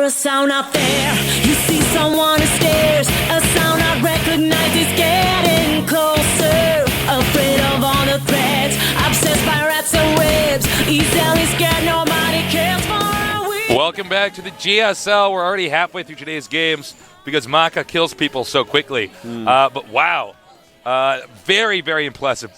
a sound out there. You see someone who stares. A sound I recognize is getting closer. Afraid of all the threats. Obsessed by rats and webs. Easily scared, nobody cares for a week. Welcome back to the GSL. We're already halfway through today's games because Maka kills people so quickly. But wow. Very, very impressive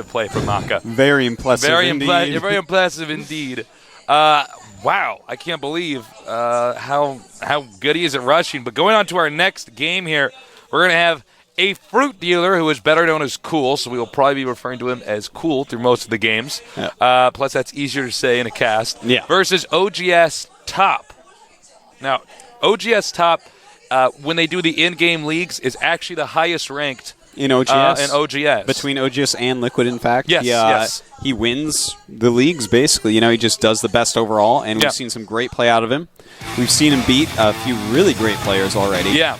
play from Maka. Very impressive indeed. Very impressive indeed. Wow, I can't believe how good he is at rushing. But going on to our next game here, we're going to have a fruit dealer who is better known as Cool, so we will probably be referring to him as Cool through most of the games. Yeah. Plus, that's easier to say in a cast. Yeah. Versus OGS Top. Now, OGS Top, when they do the in-game leagues, is actually the highest ranked in OGS? In OGS. Between OGS and Liquid, in fact. Yes, yes. He wins the leagues, basically. He just does the best overall, and we've seen some great play out of him. We've seen him beat a few really great players already. Yeah.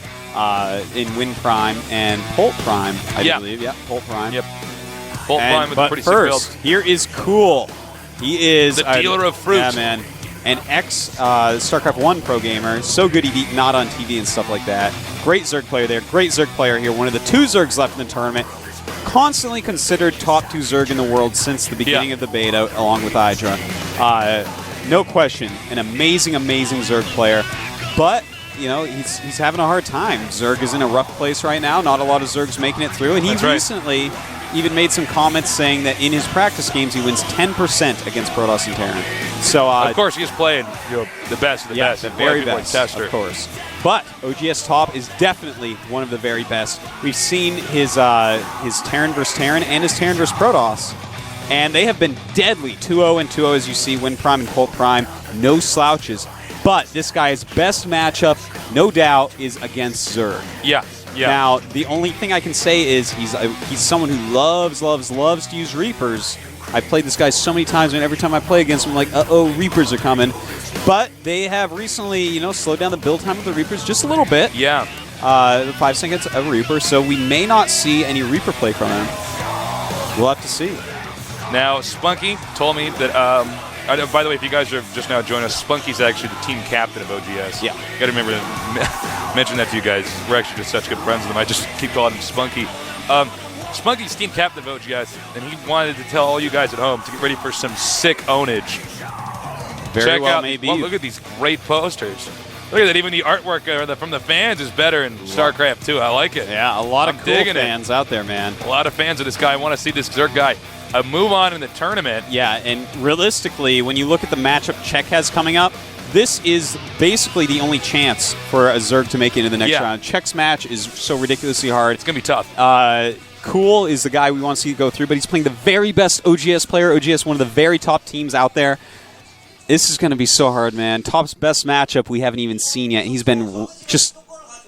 In Win Prime and Polt Prime, I believe. Yeah, Polt Prime. Yep. Polt Prime with a pretty sick build. Here is Cool. He is the dealer of fruit. Yeah, man. An ex-Starcraft 1 pro gamer. So good he beat Not on TV and stuff like that. Great Zerg player there. Great Zerg player here. One of the 2 Zergs left in the tournament. Constantly considered top 2 Zerg in the world since the beginning of the beta, along with Hydra. No question. An amazing, amazing Zerg player. But, he's having a hard time. Zerg is in a rough place right now. Not a lot of Zergs making it through. And he recently even made some comments saying that in his practice games he wins 10% against Protoss and Terran. So, of course, he's playing the best of the best. The very best, tester. Of course. But OGS Top is definitely one of the very best. We've seen his Terran vs. Terran and his Terran vs. Protoss, and they have been deadly. 2-0 and 2-0, as you see. Win Prime and Colt Prime, no slouches. But this guy's best matchup, no doubt, is against Zerg. Yeah. Yeah. Now, the only thing I can say is he's someone who loves to use Reapers. I've played this guy so many times, and every time I play against him, I'm like, uh-oh, Reapers are coming. But they have recently, slowed down the build time of the Reapers just a little bit. Yeah. 5 seconds of Reaper, so we may not see any Reaper play from him. We'll have to see. Now, Spunky told me that, by the way, if you guys are just now joining us, Spunky's actually the team captain of OGS. Yeah. Got to remember to mention that to you guys. We're actually just such good friends with him. I just keep calling him Spunky. Spunky's team captain of OGS, and he wanted to tell all you guys at home to get ready for some sick ownage. Very well, maybe. Look at these great posters. Look at that. Even the artwork from the fans is better in StarCraft 2. I like it. Yeah, a lot of cool fans out there, man. A lot of fans of this guy. I want to see this Zerg guy move on in the tournament. Yeah, and realistically, when you look at the matchup Czech has coming up, this is basically the only chance for a Zerg to make it into the next round. Czech's match is so ridiculously hard. It's going to be tough. Cool is the guy we want to see go through, but he's playing the very best OGS player. OGS, one of the very top teams out there. This is going to be so hard, man. Top's best matchup we haven't even seen yet. He's been just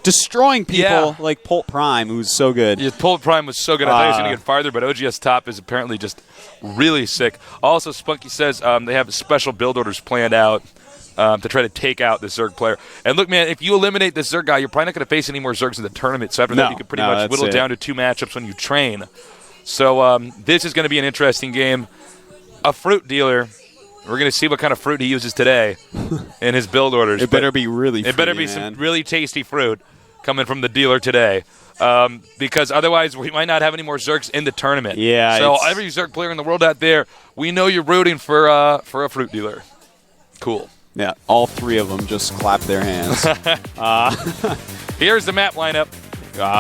destroying people like Polt Prime, who's so good. Yeah, Polt Prime was so good. I thought he was going to get farther, but OGS Top is apparently just really sick. Also, Spunky says they have special build orders planned out to try to take out this Zerg player. And look, man, if you eliminate this Zerg guy, you're probably not going to face any more Zergs in the tournament. So after that, you can pretty much whittle it down to 2 matchups when you train. So this is going to be an interesting game. A fruit dealer. We're going to see what kind of fruit he uses today in his build orders. It better be really fruity, It better be some really tasty fruit coming from the dealer today. Because otherwise we might not have any more Zergs in the tournament. Yeah. So every Zerg player in the world out there, we know you're rooting for a fruit dealer. Cool. Yeah, all 3 of them just clap their hands. Here's the map lineup.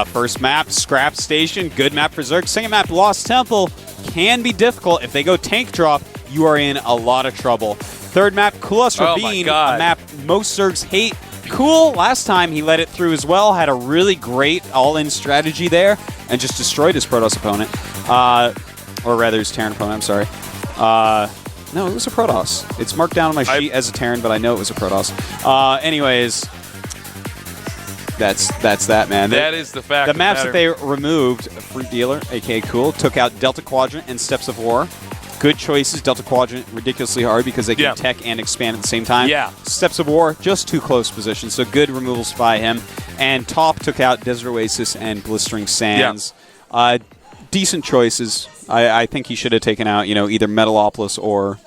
First map, Scrap Station. Good map for Zerg. Second map, Lost Temple. Can be difficult. If they go tank drop, you are in a lot of trouble. Third map, Kulos Ravine. A map most Zergs hate. Cool. Last time he let it through as well. Had a really great all-in strategy there and just destroyed his Protoss opponent. Or rather, his Terran opponent. I'm sorry. No, it was a Protoss. It's marked down on my sheet as a Terran, but I know it was a Protoss. Anyways, that's that, man. That is the fact. The maps that they removed, Fruit Dealer, a.k.a. Cool, took out Delta Quadrant and Steps of War. Good choices. Delta Quadrant, ridiculously hard because they can tech and expand at the same time. Yeah. Steps of War, just too close position, so good removals by him. And Top took out Desert Oasis and Blistering Sands. Yeah. Decent choices. I think he should have taken out, either Metalopolis or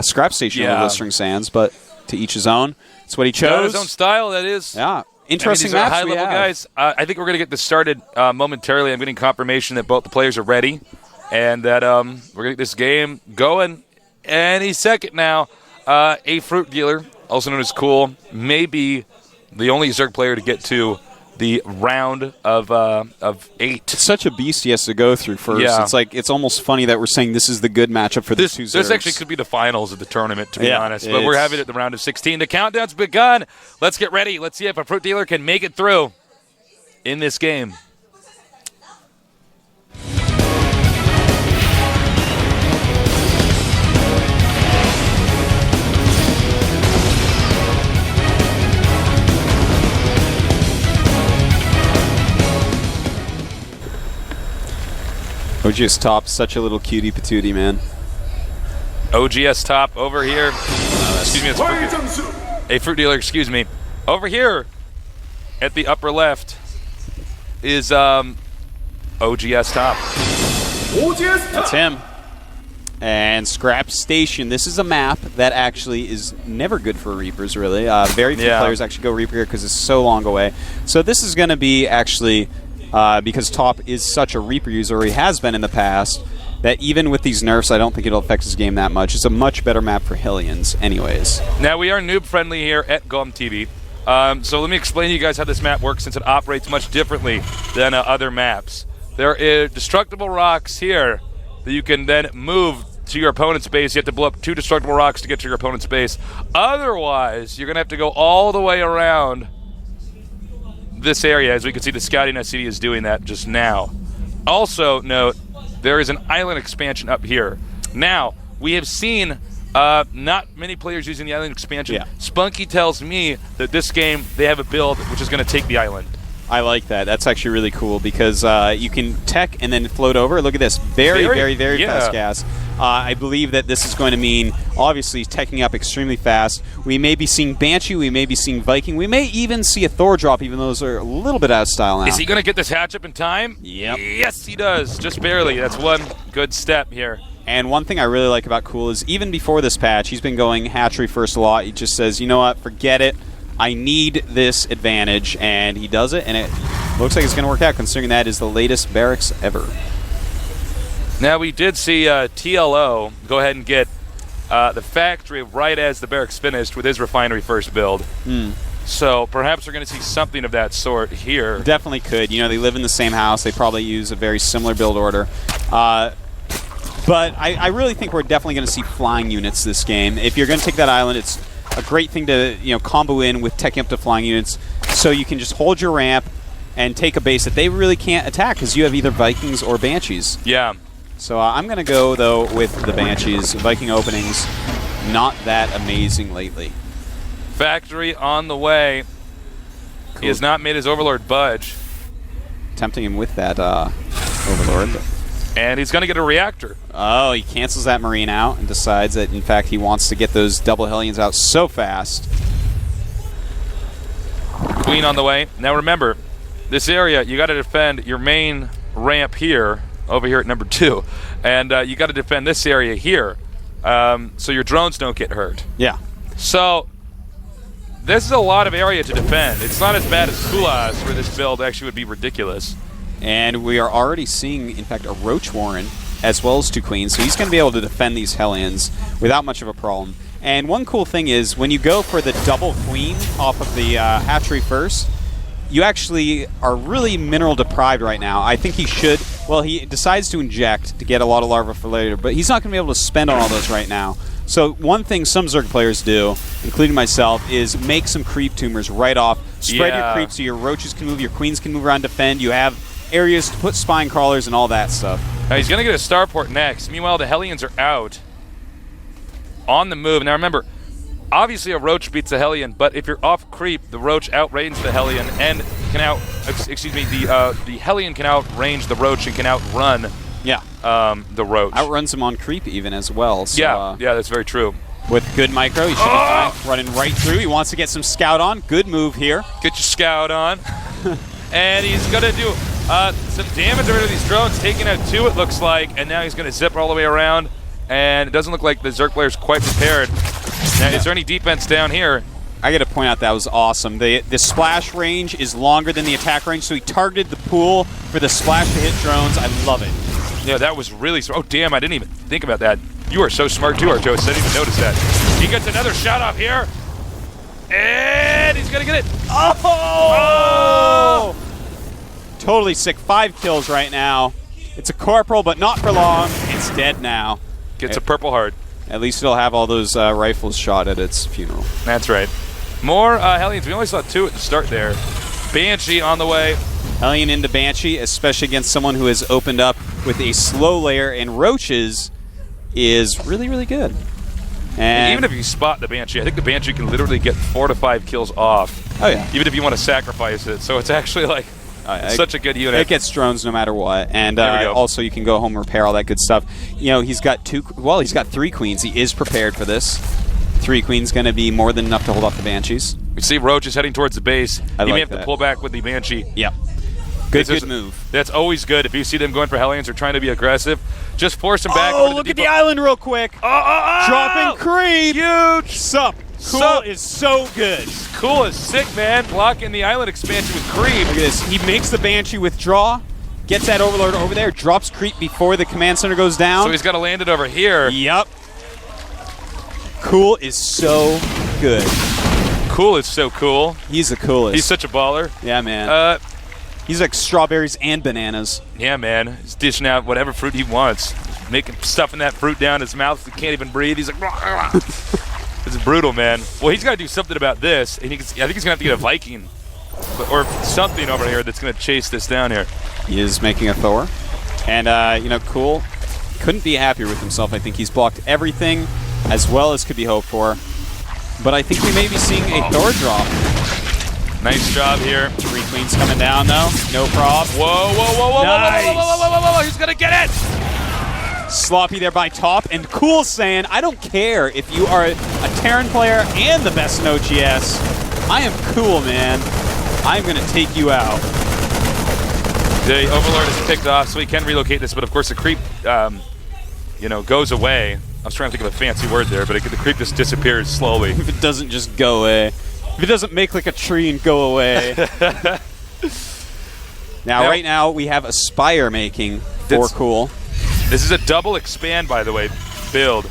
Scrap Station or Blistering Sands, but to each his own. That's what he chose. Got his own style, that is. Yeah. Interesting these are match high-level guys. I think we're going to get this started momentarily. I'm getting confirmation that both the players are ready and that we're going to get this game going any second now. A Fruit Dealer, also known as Cool, may be the only Zerg player to get to the round of 8. It's such a beast he has to go through first. Yeah. It's almost funny that we're saying this is the good matchup for the two Zergs. This actually could be the finals of the tournament, to be honest. But it's- we're having it at the round of 16. The countdown's begun. Let's get ready. Let's see if a Fruit Dealer can make it through in this game. OGS top, such a little cutie patootie, man. OGS top over here. Excuse me. A Fruit Dealer, excuse me. Over here at the upper left is OGS top. That's him. And Scrap Station. This is a map that actually is never good for Reapers, really. Very few players actually go Reaper here because it's so long away. So this is going to be actually, because Top is such a Reaper user, or he has been in the past, that even with these nerfs, I don't think it'll affect his game that much. It's a much better map for Hellions anyways. Now, we are noob-friendly here at GOMTV. So let me explain to you guys how this map works, since it operates much differently than other maps. There are destructible rocks here that you can then move to your opponent's base. You have to blow up 2 destructible rocks to get to your opponent's base. Otherwise, you're going to have to go all the way around this area. As we can see, the scouting SCD is doing that just now. Also, note, there is an island expansion up here. Now, we have seen not many players using the island expansion. Yeah. Spunky tells me that this game, they have a build which is going to take the island. I like that. That's actually really cool because you can tech and then float over. Look at this. Very fast gas. I believe that this is going to mean, obviously, teching up extremely fast. We may be seeing Banshee. We may be seeing Viking. We may even see a Thor drop, even though those are a little bit out of style now. Is he going to get this hatch up in time? Yep. Yes, he does. Just barely. That's one good step here. And one thing I really like about Cool is even before this patch, he's been going hatchery first a lot. He just says, you know what, forget it. I need this advantage, and he does it, and it looks like it's going to work out, considering that is the latest barracks ever. Now, we did see TLO go ahead and get the factory right as the barracks finished with his refinery first build. So perhaps we're going to see something of that sort here. Definitely could. You know, they live in the same house. They probably use a very similar build order. But I really think we're definitely going to see flying units this game. If you're going to take that island, it's a great thing to combo in with teching up to flying units, so you can just hold your ramp and take a base that they really can't attack because you have either Vikings or Banshees. Yeah. So I'm going to go, though, with the Banshees. Viking openings, not that amazing lately. Factory on the way. Cool. He has not made his Overlord budge. Tempting him with that Overlord. And he's going to get a reactor. Oh, he cancels that Marine out and decides that, in fact, he wants to get those double Hellions out so fast. Queen on the way. Now remember, this area, you got to defend your main ramp here, over here at number 2. And you got to defend this area here, so your drones don't get hurt. Yeah. So this is a lot of area to defend. It's not as bad as Kulas, where this build actually would be ridiculous. And we are already seeing, in fact, a Roach Warren as well as 2 Queens, so he's going to be able to defend these Hellions without much of a problem. And one cool thing is, when you go for the double Queen off of the hatchery first, you actually are really mineral deprived right now. I think he should, well, he decides to inject to get a lot of larvae for later, but he's not going to be able to spend on all those right now. So one thing some Zerg players do, including myself, is make some creep tumors right off. Spread your creeps so your Roaches can move, your Queens can move around, defend. You have areas to put spine crawlers and all that stuff. Now he's going to get a starport next. Meanwhile, the Hellions are out on the move. Now remember, obviously a Roach beats a Hellion, but if you're off creep, the Roach outranges the Hellion and can the Hellion can outrange the Roach and can outrun the Roach. Outruns him on creep even as well. So, yeah, that's very true. With good micro, he should be fine. Running right through. He wants to get some scout on. Good move here. Get your scout on. And he's going to do some damage over to these drones, taking out 2 it looks like, and now he's going to zip all the way around, and it doesn't look like the Zerg player is quite prepared. Now, is there any defense down here? I got to point out that was awesome. The splash range is longer than the attack range, so he targeted the pool for the splash to hit drones. I love it. Yeah, that was really smart. Oh, damn, I didn't even think about that. You are so smart, too, Artois. I didn't even notice that. He gets another shot off here. And he's going to get it. Oh! Totally sick. 5 kills right now. It's a corporal, but not for long. It's dead now. Gets a purple heart. At least it'll have all those rifles shot at its funeral. That's right. More Hellions. We only saw 2 at the start there. Banshee on the way. Hellion into Banshee, especially against someone who has opened up with a slow layer, and Roaches is really, really good. And even if you spot the Banshee, I think the Banshee can literally get 4 to 5 kills off. Oh, yeah. Even if you want to sacrifice it. So it's actually like such a good unit. It gets drones no matter what. And also you can go home and repair all that good stuff. You know, he's got 3 queens. He is prepared for this. 3 queens going to be more than enough to hold off the Banshees. We see Roach is heading towards the base. He may have to pull back with the Banshee. Yep. Good move. That's always good. If you see them going for Hellions or trying to be aggressive, just force them back. Oh, look at the island real quick. Dropping creep. Huge. Sup. Cool is so good. Cool is sick, man. Blocking the island expansion with creep. Look at this. He makes the Banshee withdraw, gets that Overlord over there, drops creep before the command center goes down. So he's got to land it over here. Yep. Cool is so good. Cool is so cool. He's the coolest. He's such a baller. Yeah, man. He's like strawberries and bananas. Yeah, man. He's dishing out whatever fruit he wants. Stuffing that fruit down his mouth. He can't even breathe. He's like, it's brutal, man. Well, he's got to do something about this. And I think he's going to have to get a Viking or something over here that's going to chase this down here. He is making a Thor. And, Cool couldn't be happier with himself. I think he's blocked everything as well as could be hoped for. But I think we may be seeing a Thor drop. Nice job here. 3 queens coming down, though. No prob. Whoa. Nice. Whoa. He's going to get it. Sloppy there by top. And Cool saying, I don't care if you are a Terran player and the best in OGS. I am cool, man. I'm going to take you out. The Overlord is picked off, so he can relocate this. But, of course, the creep, goes away. I was trying to think of a fancy word there, but the creep just disappears slowly. If it doesn't just go away. If it doesn't make like a tree and go away. Right now we have a Spire making for Cool. This is a double expand, by the way, build.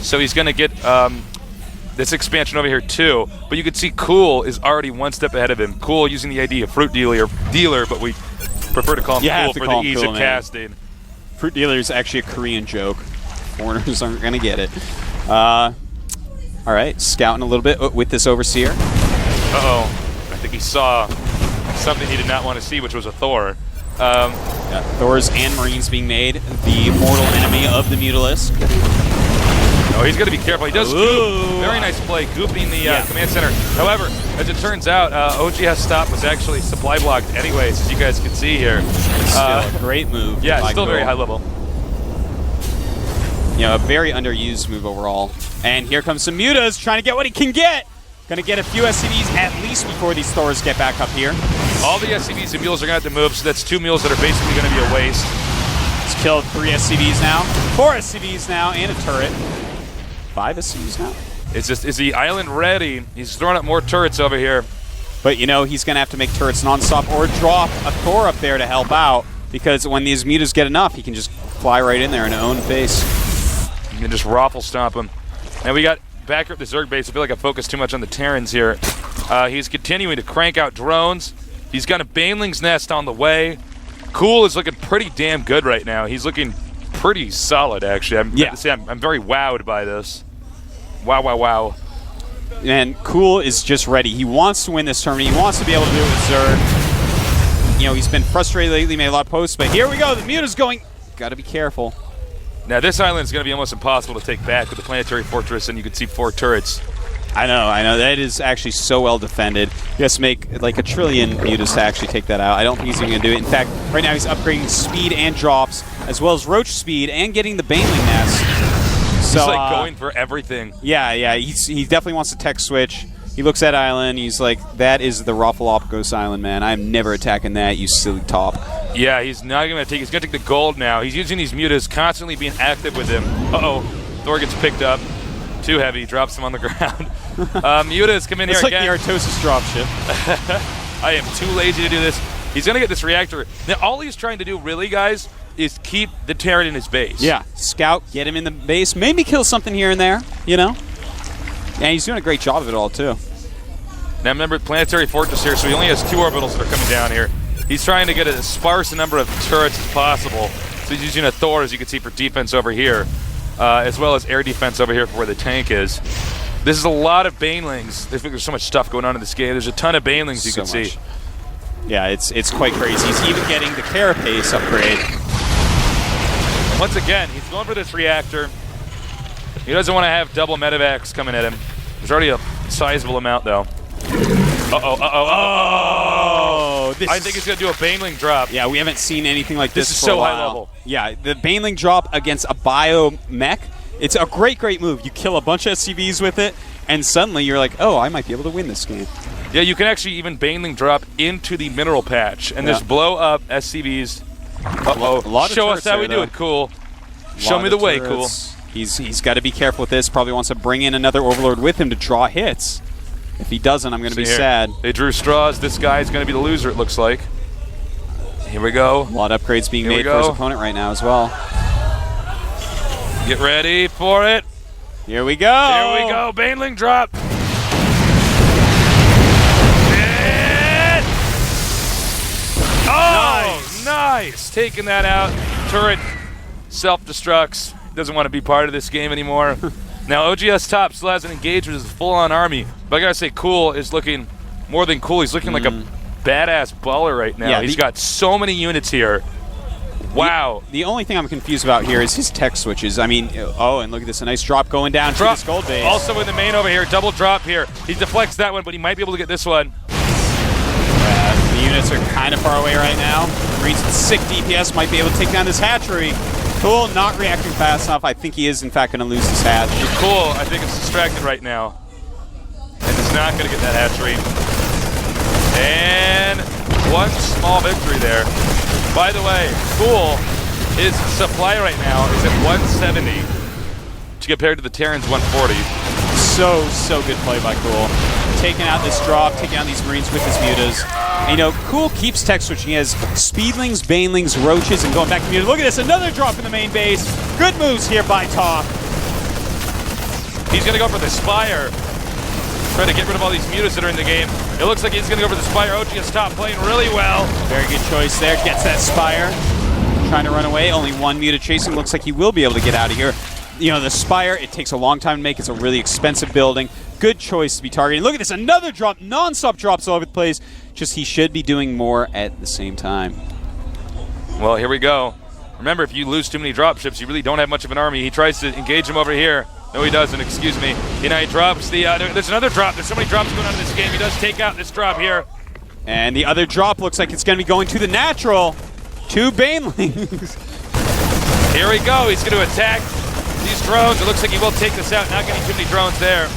So he's going to get this expansion over here too. But you can see Cool is already 1 step ahead of him. Cool using the ID of FruitDealer, but we prefer to call him Cool for the ease of casting. FruitDealer is actually a Korean joke. Foreigners aren't going to get it. All right, scouting a little bit with this Overseer. Uh-oh. I think he saw something he did not want to see, which was a Thor. Thors and Marines being made the mortal enemy of the Mutalisk. Oh, he's got to be careful. He does goop. Very nice play, gooping the command center. However, as it turns out, OGS stop was actually supply blocked anyways, as you guys can see here. Still a great move. Yeah, still very high level. A very underused move overall. And here comes some Mutas trying to get what he can get. Going to get a few SCVs at least before these Thors get back up here. All the SCVs and mules are going to have to move, so that's 2 mules that are basically going to be a waste. He's killed 3 SCVs now, 4 SCVs now, and a turret. 5 SCVs now. Is the island ready? He's throwing up more turrets over here. But, he's going to have to make turrets nonstop or drop a Thor up there to help out, because when these Mutas get enough, he can just fly right in there and own base. You can just raffle stomp him. And we got back up the Zerg base. I feel like I focused too much on the Terrans here. He's continuing to crank out drones. He's got a Baneling's Nest on the way. Cool is looking pretty damn good right now. He's looking pretty solid, actually. I'm very wowed by this. Wow. And Cool is just ready. He wants to win this tournament. He wants to be able to do it with Zerg. He's been frustrated lately, made a lot of posts, but here we go. The Muta's going. Got to be careful. Now, this island is going to be almost impossible to take back with the planetary fortress, and you can see 4 turrets. I know. That is actually so well defended. He has to make like a trillion mutas to actually take that out. I don't think he's even going to do it. In fact, right now he's upgrading speed and drops, as well as Roach speed, and getting the Baneling Nest. So, he's like going for everything. Yeah. He definitely wants to tech switch. He looks at island. He's like, that is the Raffalopagos island, man. I'm never attacking that, you silly top. Yeah, he's not going to take. He's going to take the gold now. He's using these mutas, constantly being active with him. Uh-oh. Thor gets picked up. Too heavy. Drops him on the ground. Muta's come in here It's like again. the Artosis dropship. I am too lazy to do this. He's going to get this reactor. Now, all he's trying to do, really, guys, is keep the Terran in his base. Yeah, scout, get him in the base, maybe kill something here and there, you know? And he's doing a great job of it all, too. Now, remember, Planetary Fortress here, so he only has 2 orbitals that are coming down here. He's trying to get as sparse a number of turrets as possible. So he's using a Thor, as you can see, for defense over here, as well as air defense over here for where the tank is. This is a lot of Banelings. I think there's so much stuff going on in this game. There's a ton of Banelings you can see. Yeah, it's quite crazy. He's even getting the Carapace upgrade. Once again, he's going for this reactor. He doesn't want to have double medevacs coming at him. There's already a sizable amount, though. Oh, I think he's going to do a Baneling drop. Yeah, we haven't seen anything like this This is for a so while. high level. Yeah, the Baneling drop against a bio mech. It's a great move. You kill a bunch of SCVs with it, and suddenly you're like, oh, I might be able to win this game. Yeah, you can actually even Baneling drop into the mineral patch and just blow up SCVs. A lot of Show us turrets how there, we do though. it, Cool. Show me the way, Cool. He's got to be careful with this. Probably wants to bring in another Overlord with him to draw hits. If he doesn't, I'm going to be sad. They drew straws. This guy's going to be the loser, it looks like. Here we go. A lot of upgrades being made for his opponent right now as well. Get ready for it. Here we go. Here we go. Baneling drop. And oh, nice. Taking that out. Turret self-destructs. Doesn't want to be part of this game anymore. Now, OGS Top still hasn't engaged with his full-on army. But I got to say, Cool is looking more than cool. He's looking like a badass baller right now. Yeah, he's got so many units here. Wow. The only thing I'm confused about here is his tech switches. I mean, oh, and look at this. A nice drop going down to this gold base. Also in the main over here. Double drop here. He deflects that one, but he might be able to get this one. The units are kind of far away right now. Marines with sick DPS might be able to take down this hatchery. Cool, not reacting fast enough. I think he is, in fact, going to lose his hatch. Cool, I think it's distracted right now. And it's not going to get that hatchery. And one small victory there. By the way, Cool, his supply right now is at 170 to compared to the Terran's 140. So good play by Cool. Taking out this drop, taking out these Marines with his mutas. And, you know, Cool keeps tech switching. He has Speedlings, Banelings, Roaches, and going back to mutas. Look at this, another drop in the main base. Good moves here by Top. He's going to go for the Spire. Try to get rid of all these mutas that are in the game. It looks like he's going to go for the Spire. OGS Top playing really well. Very good choice there. Gets that Spire. Trying to run away. Only one muta chasing. Looks like he will be able to get out of here. You know, the Spire, it takes a long time to make. It's a really expensive building. Good choice to be targeting. Look at this. Another drop. Non-stop drops all over the place. Just he should be doing more at the same time. Well, here we go. Remember, if you lose too many dropships, you really don't have much of an army. He tries to engage him over here. No, he doesn't. Excuse me. You know, he drops the... there's another drop. There's so many drops going on in this game. He does take out this drop here. And the other drop looks like it's going to be going to the natural. 2 Banelings. Here we go. He's going to attack these drones. It looks like he will take this out. Not getting too many drones there.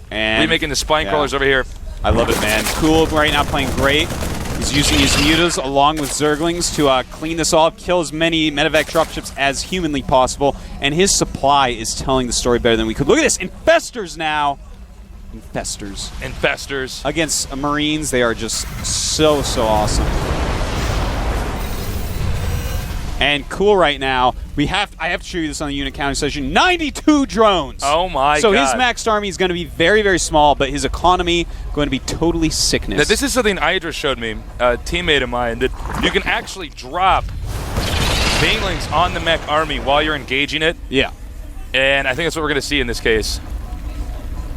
And remaking the spine crawlers over here. I love it, man. Cool right now playing great. He's using his mutas along with Zerglings to clean this all up, kill as many medevac dropships as humanly possible, and his supply is telling the story better than we could. Look at this, Infestors now. Infestors. Against Marines, they are just so awesome. And Cool right now, I have to show you this on the unit counting session, 92 drones! Oh my god. So his maxed army is going to be very small, but his economy going to be totally sickness. Now, this is something Idra showed me, a teammate of mine, that you can actually drop Banelings on the mech army while you're engaging it. Yeah. And I think that's what we're going to see in this case.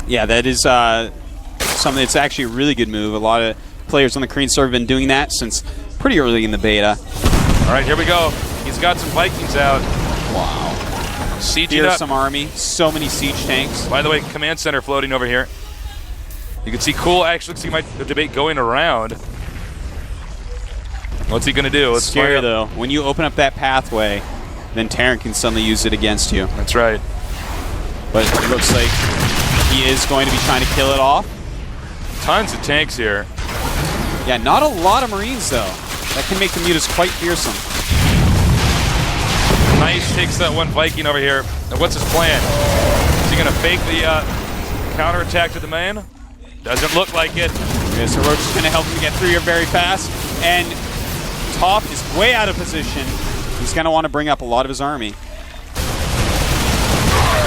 Yeah, that is something that's actually a really good move. A lot of players on the Korean server have been doing that since pretty early in the beta. All right, here we go. He's got some Vikings out. Wow. Sieging Here's up. some army. So many siege tanks. By the way, command center floating over here. You can see Cool actually looks like he might debate going around. What's he going to do? Let's scary, though. When you open up that pathway, then Terran can suddenly use it against you. That's right. But it looks like he is going to be trying to kill it off. Tons of tanks here. Yeah, not a lot of Marines, though. That can make the mutas quite fearsome. Nice, takes that one Viking over here. Now what's his plan? Is he he going to fake the counterattack to the main? Doesn't look like it. Yeah, so Roach is going to help him get through here very fast. And Top is way out of position. He's going to want to bring up a lot of his army.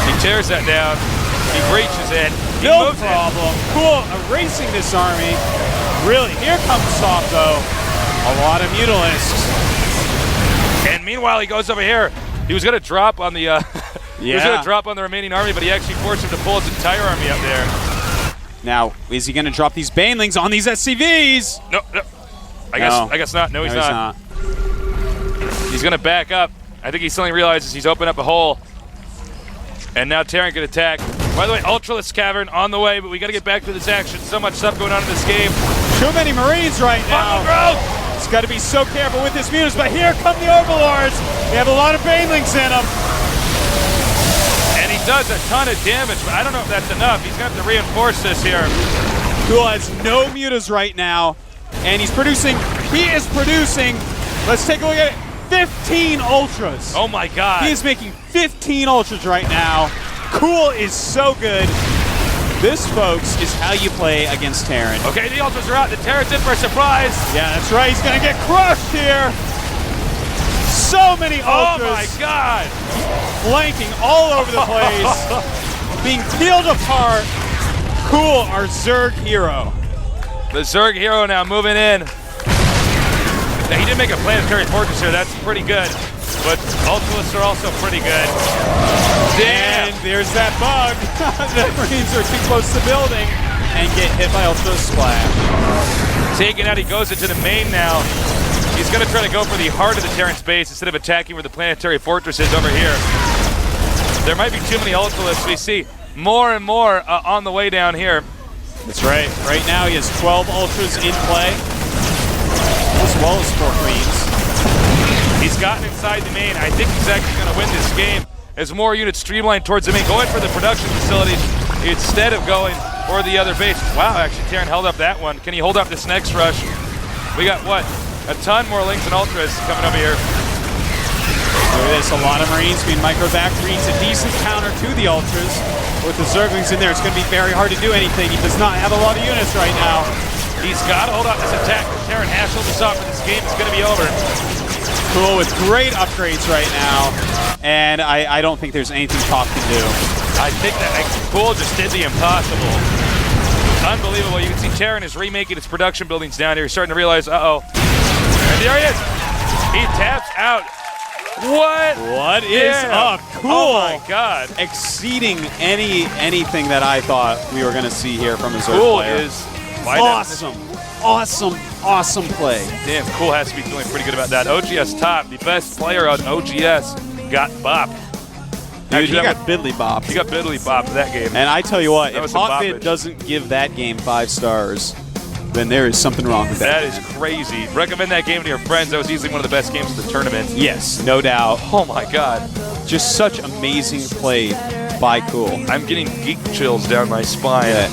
He tears that down. He breaches it. He No moves problem. Cool, erasing this army. Really, here comes Top, though. A lot of Mutalisks. And meanwhile, he goes over here. He was going to drop on the he was going to Yeah. drop on the remaining army, but he actually forced him to pull his entire army up there. Now, is he going to drop these Banelings on these SCVs? No. I guess not. No, he's not. He's going to back up. I think he suddenly realizes he's opened up a hole. And now Terran can attack. By the way, Ultralisk Cavern on the way, but we got to get back to this action. So much stuff going on in this game. Too many Marines right now. Growth! He's got to be so careful with his mutants, but here come the Overlords. They have a lot of Banelings in them. And he does a ton of damage, but I don't know if that's enough. He's going to have to reinforce this here. Cool has no mutas right now, and he's producing. He is producing. Let's take a look at it. 15 Ultras. Oh my God. He is making 15 Ultras right now. Cool is so good. This, folks, is how you play against Terran. Okay, the Ultras are out. The Terran's in for a surprise. Yeah, that's right. He's going to get crushed here. So many Ultras. Oh my God. Flanking all over the place. Being peeled apart. Cool, our Zerg hero. The Zerg hero now moving in. Now, he did make a planetary fortress here. That's pretty good. But Ultralists are also pretty good. And there's that bug. The Marines are too close to the building and get hit by Ultralisk Splash. Taken out, he goes into the main now. He's going to try to go for the heart of the Terran space instead of attacking where the planetary fortress is over here. There might be too many Ultralists. We see more and more on the way down here. That's right. Right now he has 12 Ultras in play, as well as 4 Queens. He's gotten inside the main. I think he's actually going to win this game as more units streamline towards the main, going for the production facilities instead of going for the other base. Wow, actually, Terran held up that one. Can he hold up this next rush? We got, what, a ton more Lings and Ultras coming over here. Look at this, a lot of Marines being micro-back. Marines a decent counter to the Ultras. With the Zerglings in there, it's going to be very hard to do anything. He does not have a lot of units right now. He's got to hold on this attack. Terran has to hold this off, or this game is going to be over. Cool with great upgrades right now, and I don't think there's anything Top can do. I think that Cool just did the impossible. Unbelievable. You can see Terran is remaking its production buildings down here. He's starting to realize, uh-oh. And there he is. He taps out. What is up? Cool. Oh my God. Exceeding anything that I thought we were going to see here from a Zerg Cool player. is Awesome play. Damn, Cool has to be feeling pretty good about that. OGS Top, the best player on OGS, got bopped. Dude, he Actually, got biddly bopped. He got biddly bopped that game. And I tell you what, That if was some Hotbid boppage. doesn't give that game 5 stars, then there is something wrong with that. That is crazy. Recommend that game to your friends. That was easily one of the best games of the tournament. Yes, no doubt. Oh my God. Just such amazing play by Cool. I'm getting geek chills down my spine. Yeah.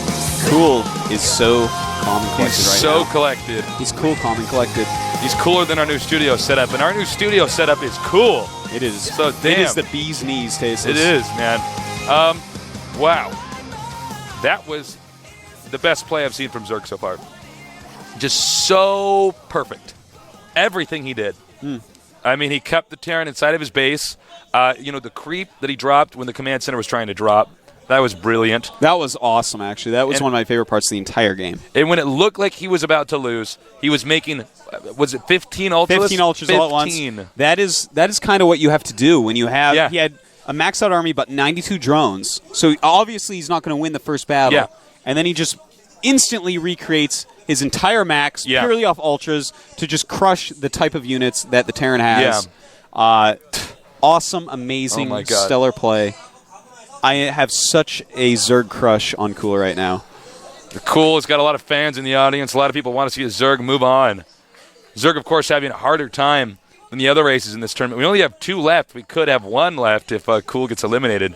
Cool is so calm and collected He's right so now. collected. He's cool, calm, and collected. He's cooler than our new studio setup, and our new studio setup is cool. It is. So It damn. is the bee's knees, Tasteless. It is, man. Wow. That was the best play I've seen from Zerg so far. Just so perfect. Everything he did. I mean, he kept the Terran inside of his base. The creep that he dropped when the command center was trying to drop, that was brilliant. That was awesome, actually. That was one of my favorite parts of the entire game. And when it looked like he was about to lose, he was making, was it 15 Ultras? 15 Ultras all at once. That is kind of what you have to do when you have. Yeah. He had a maxed out army, but 92 drones. So obviously he's not going to win the first battle. Yeah. And then he just instantly recreates his entire max purely off Ultras to just crush the type of units that the Terran has. Awesome, amazing, Oh my God. stellar play. I have such a Zerg crush on Cool right now. Cool. It's got a lot of fans in the audience. A lot of people want to see a Zerg move on. Zerg, of course, having a harder time than the other races in this tournament. We only have 2 left. We could have 1 left if Cool gets eliminated.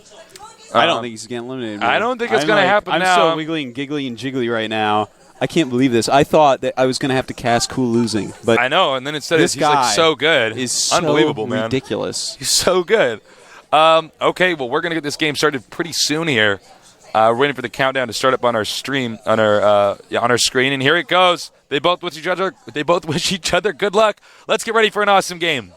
I don't think he's getting eliminated. I don't think it's going to happen I'm now. so wiggly and giggly and jiggly right now. I can't believe this. I thought that I was going to have to cast Cool losing, but I know, and then instead this he's like guy so good. is so Unbelievable, man. ridiculous. He's so good. Okay, well, we're going to get this game started pretty soon here. We're waiting for the countdown to start up on our stream, on our screen, and here it goes. They both wish each other good luck. Let's get ready for an awesome game.